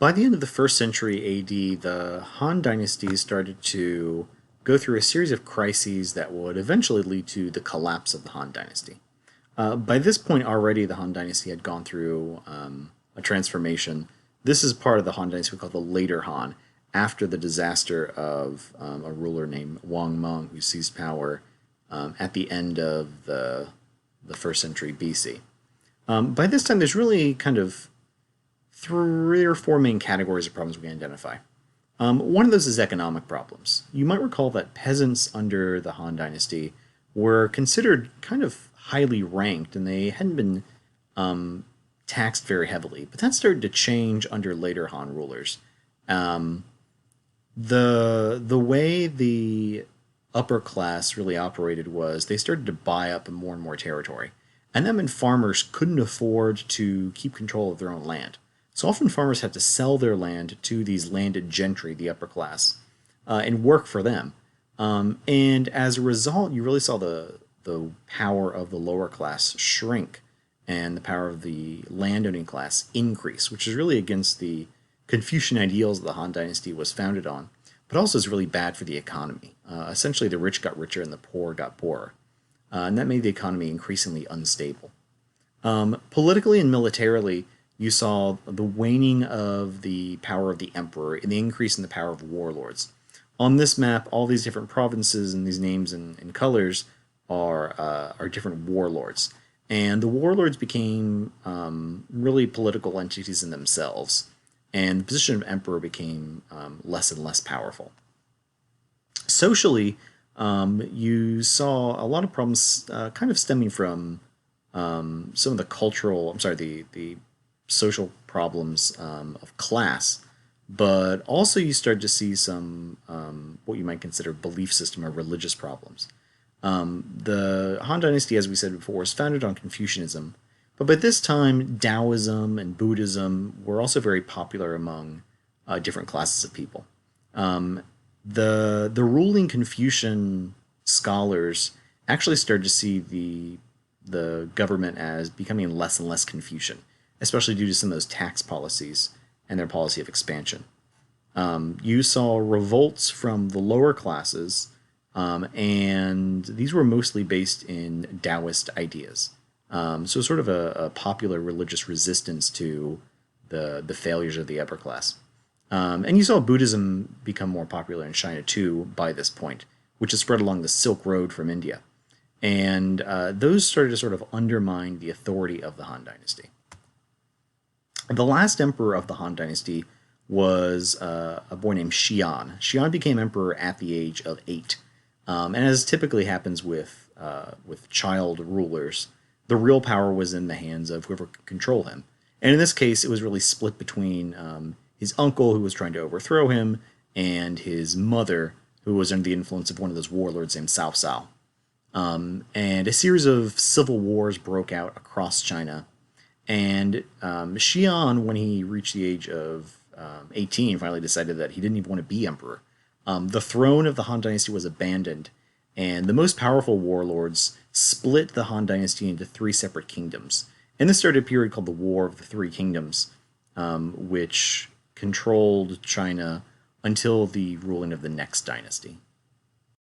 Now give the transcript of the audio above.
By the end of the first century AD, the Han Dynasty started to go through a series of crises that would eventually lead to the collapse of the Han Dynasty. By this point already, the Han Dynasty had gone through a transformation. This is part of the Han Dynasty we call the later Han, after the disaster of a ruler named Wang Meng, who seized power at the end of the first century BC. By this time, there's really kind of three or four main categories of problems we can identify. One of those is economic problems. You might recall that peasants under the Han Dynasty were considered kind of highly ranked, and they hadn't been taxed very heavily. But that started to change under later Han rulers. The way the upper class really operated was they started to buy up more and more territory. And that meant farmers couldn't afford to keep control of their own land. So often farmers had to sell their land to these landed gentry, the upper class, and work for them. And as a result, you really saw the power of the lower class shrink and the power of the landowning class increase, which is really against the Confucian ideals the Han Dynasty was founded on, but also is really bad for the economy. Essentially, the rich got richer and the poor got poorer. And that made the economy increasingly unstable. Politically and militarily, you saw the waning of the power of the emperor and the increase in the power of warlords. On this map, all these different provinces and these names and colors are different warlords. And the warlords became really political entities in themselves. And the position of emperor became less and less powerful. Socially, you saw a lot of problems kind of stemming from some of the the social problems of class, but also you start to see some what you might consider belief system or religious problems. The Han Dynasty, as we said before, was founded on Confucianism, but by this time, Taoism and Buddhism were also very popular among different classes of people. The ruling Confucian scholars actually started to see the government as becoming less and less Confucian, especially due to some of those tax policies and their policy of expansion. You saw revolts from the lower classes, and these were mostly based in Taoist ideas. So sort of a popular religious resistance to the failures of the upper class. And you saw Buddhism become more popular in China too by this point, which is spread along the Silk Road from India. And those started to sort of undermine the authority of the Han Dynasty. The last emperor of the Han Dynasty was a boy named Xian. Xian became emperor at the age of 8. And as typically happens with child rulers, the real power was in the hands of whoever could control him. And in this case, it was really split between his uncle, who was trying to overthrow him, and his mother, who was under the influence of one of those warlords named Cao Cao. And a series of civil wars broke out across China. And Xian, when he reached the age of 18, finally decided that he didn't even want to be emperor. The throne of the Han Dynasty was abandoned, and the most powerful warlords split the Han Dynasty into 3 separate kingdoms. And this started a period called the War of the Three Kingdoms, which controlled China until the ruling of the next dynasty.